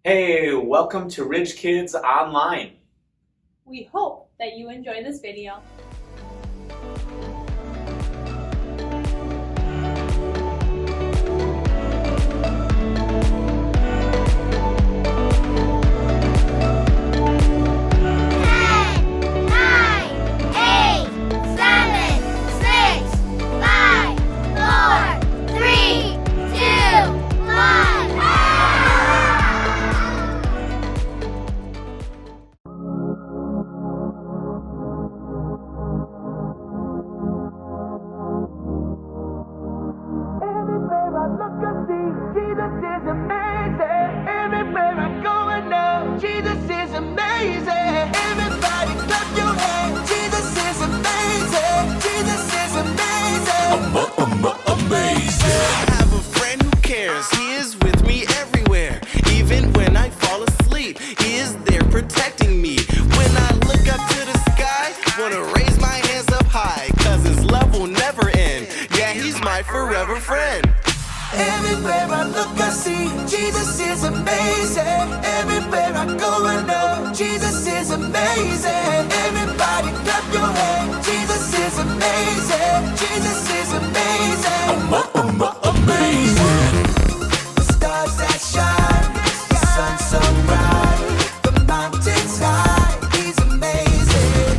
Hey, welcome to Rich Kids Online. We hope that you enjoy this video. Forever friend. Everywhere I look, I see Jesus is amazing. Everywhere I go, I know Jesus is amazing. Everybody clap your hands. Jesus is amazing. Jesus is amazing. Amazing. The stars that shine, the sun so bright, the mountains high. He's amazing.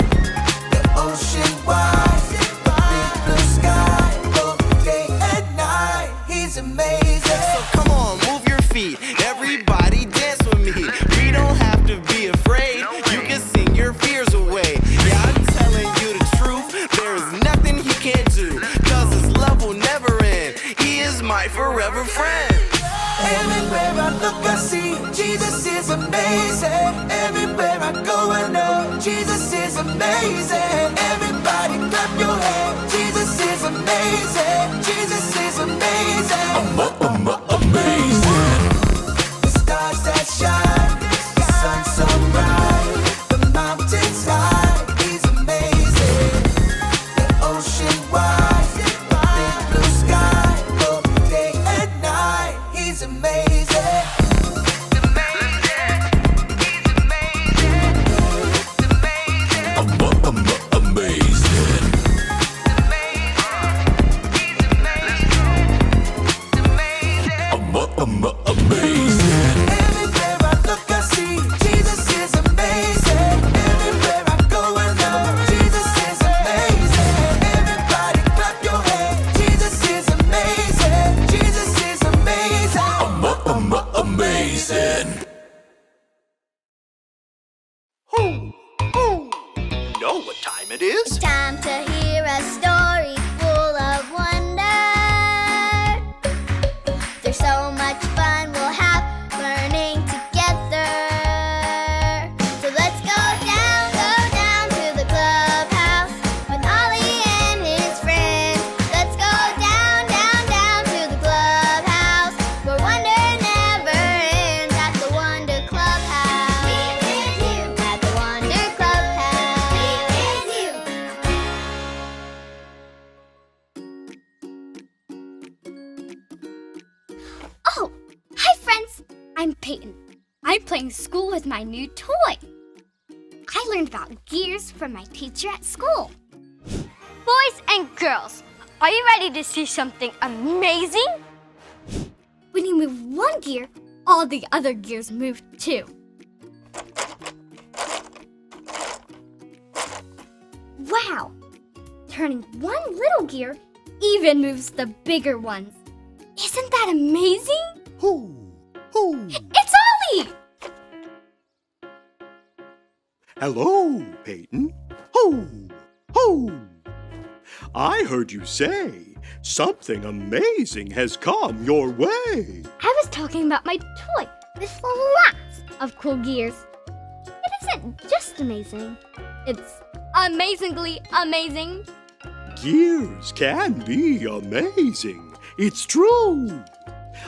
The ocean wide, the big blue sky. Amazing. So come on, move your feet. Everybody dance with me. We don't have to be afraid. You can sing your fears away. Yeah, I'm telling you the truth. There is nothing he can't do. Cause his love will never end. He is my forever friend. Everywhere I look, I see Jesus is amazing. Everywhere I go, I know Jesus is amazing. Everybody clap your hands. Jesus is amazing. Jesus is amazing. Amazing. The stars that shine, the sun so bright, the mountains high. He's amazing. The ocean wide, the big blue sky, both day and night. He's amazing. It is? It's time to hear a story full of wonder. There's so much fun we'll have learning together. So let's go down to the clubhouse with Ollie and his friends. Let's go down to the clubhouse where wonder never ends at the Wonder Clubhouse. Meet with you at the Wonder Clubhouse. Meet with you. Oh, hi friends! I'm Peyton. I'm playing school with my new toy. I learned about gears from my teacher at school. Boys and girls, are you ready to see something amazing? When you move one gear, all the other gears move too. Wow! Turning one little gear even moves the bigger ones. Isn't that amazing? Hoo! Hoo! It's Ollie! Hello, Peyton. Hoo! Hoo! I heard you say something amazing has come your way. I was talking about my toy with lots of cool gears. It isn't just amazing, it's amazingly amazing. Gears can be amazing. It's true.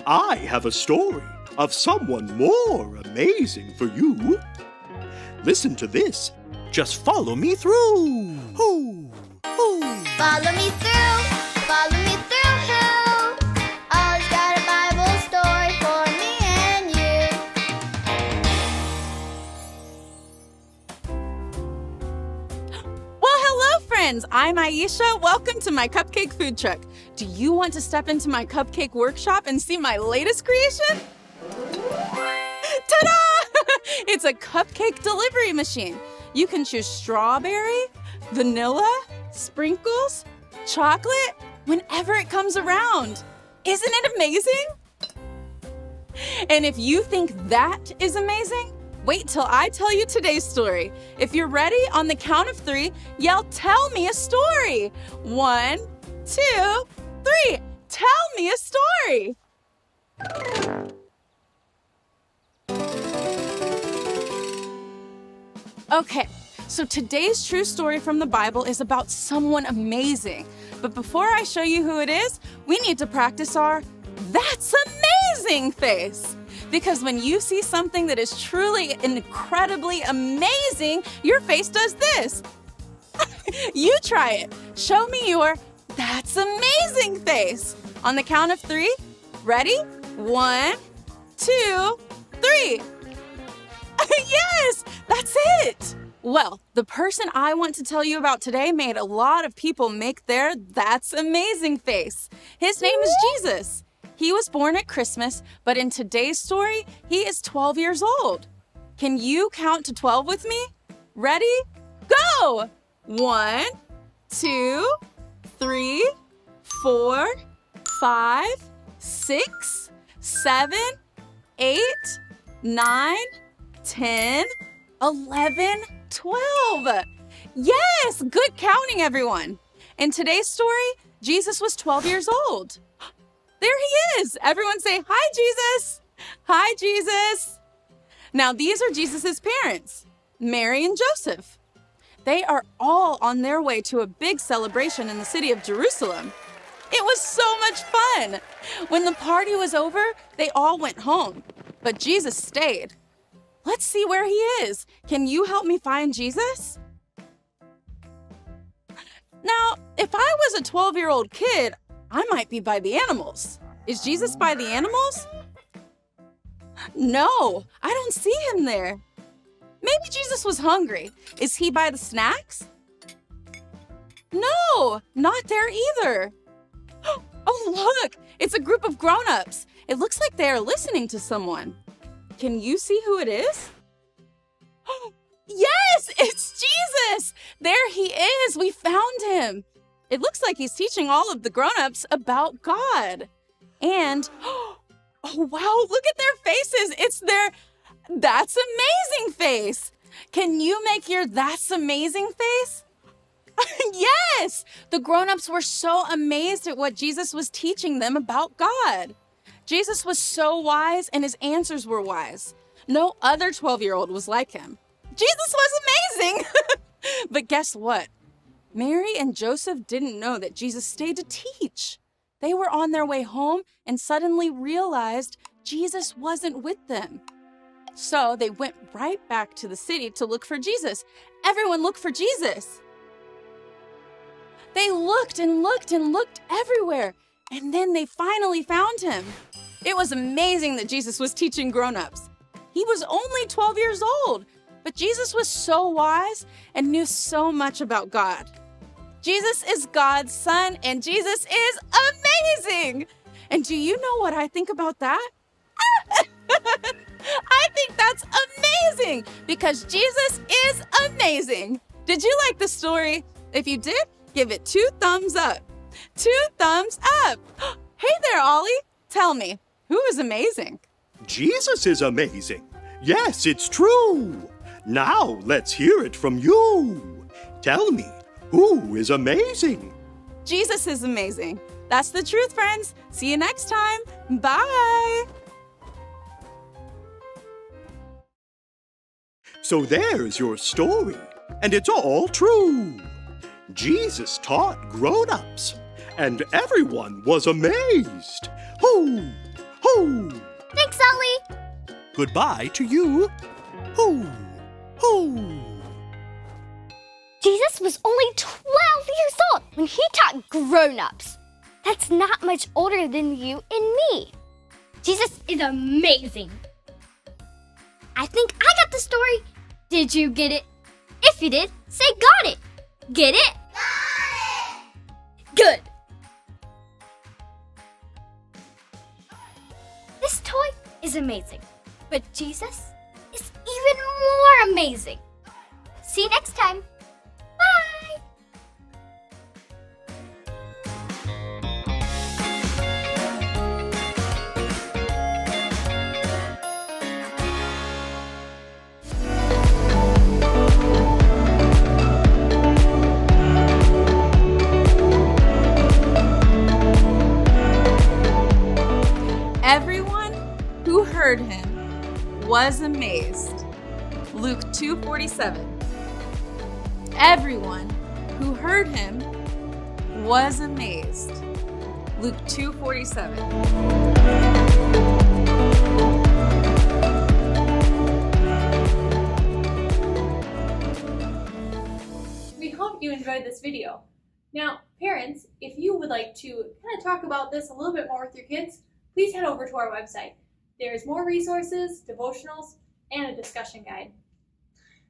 I have a story of someone more amazing for you. Listen to this. Just follow me through. Hoo! Hoo! Follow me through, follow me through, who? Ollie's got a Bible story for me and you. friends, I'm Aisha. Welcome to my cupcake food truck. Do you want to step into my cupcake workshop and see my latest creation? Ta-da! It's a cupcake delivery machine. You can choose strawberry, vanilla, sprinkles, chocolate, whenever it comes around. Isn't it amazing? And if you think that is amazing, wait till I tell you today's story. If you're ready, on the count of 3, yell, "Tell me a story." 1, 2, 3. Tell me a story. Okay, so today's true story from the Bible is about someone amazing. But before I show you who it is, we need to practice our "That's amazing" face. Because when you see something that is truly incredibly amazing, your face does this. You try it. Show me your "That's amazing" face. On the count of 3, ready? 1, 2, 3. Yes, that's it. Well, the person I want to tell you about today made a lot of people make their "That's amazing" face. His name is Jesus. He was born at Christmas, but in today's story, he is 12 years old. Can you count to 12 with me? Ready? Go! 1, 2, 3, 4, 5, 6, 7, 8, 9, 10, 11, 12. Yes, good counting, everyone. In today's story, Jesus was 12 years old. There he is. Everyone say, "Hi, Jesus." Hi, Jesus. Now, these are Jesus's parents, Mary and Joseph. They are all on their way to a big celebration in the city of Jerusalem. It was so much fun. When the party was over, they all went home, but Jesus stayed. Let's see where he is. Can you help me find Jesus? Now, if I was a 12-year-old kid, I might be by the animals. Is Jesus by the animals? No, I don't see him there. Maybe Jesus was hungry. Is he by the snacks? No, not there either. Oh, look, it's a group of grown-ups. It looks like they are listening to someone. Can you see who it is? Yes, it's Jesus. There he is. We found him. It looks like he's teaching all of the grown-ups about God. And, oh wow, look at their faces. It's their "That's amazing" face. Can you make your "That's amazing" face? Yes! The grown-ups were so amazed at what Jesus was teaching them about God. Jesus was so wise and his answers were wise. No other 12-year-old was like him. Jesus was amazing! But guess what? Mary and Joseph didn't know that Jesus stayed to teach. They were on their way home and suddenly realized Jesus wasn't with them. So they went right back to the city to look for Jesus. Everyone look for Jesus. They looked and looked and looked everywhere, and then they finally found him. It was amazing that Jesus was teaching grown-ups. He was only 12 years old, but Jesus was so wise and knew so much about God. Jesus is God's son, and Jesus is amazing. And do you know what I think about that? I think that's amazing because Jesus is amazing. Did you like the story? If you did, give it 2 thumbs up. 2 thumbs up. Hey there, Ollie. Tell me, who is amazing? Jesus is amazing. Yes, it's true. Now let's hear it from you. Tell me, who is amazing? Jesus is amazing. That's the truth, friends. See you next time. Bye. So there's your story, and it's all true. Jesus taught grown-ups, and everyone was amazed. Hoo! Hoo! Thanks, Ollie. Goodbye to you. Hoo! Hoo! Jesus was only 12 years old when he taught grown-ups. That's not much older than you and me. Jesus is amazing. I think I got the story. Did you get it? If you did, say got it. Get it? good! This toy is amazing, but Jesus is even more amazing. See you next time. Bye! Everyone who heard him was amazed. Luke 2:47. Everyone who heard him was amazed. Luke 2:47. We hope you enjoyed this video. Now, parents, if you would like to kind of talk about this a little bit more with your kids, please head over to our website. There's more resources, devotionals, and a discussion guide.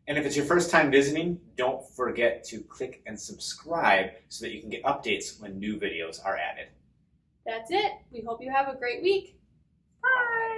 And if it's your first time visiting, don't forget to click and subscribe so that you can get updates when new videos are added. That's it. We hope you have a great week. Bye!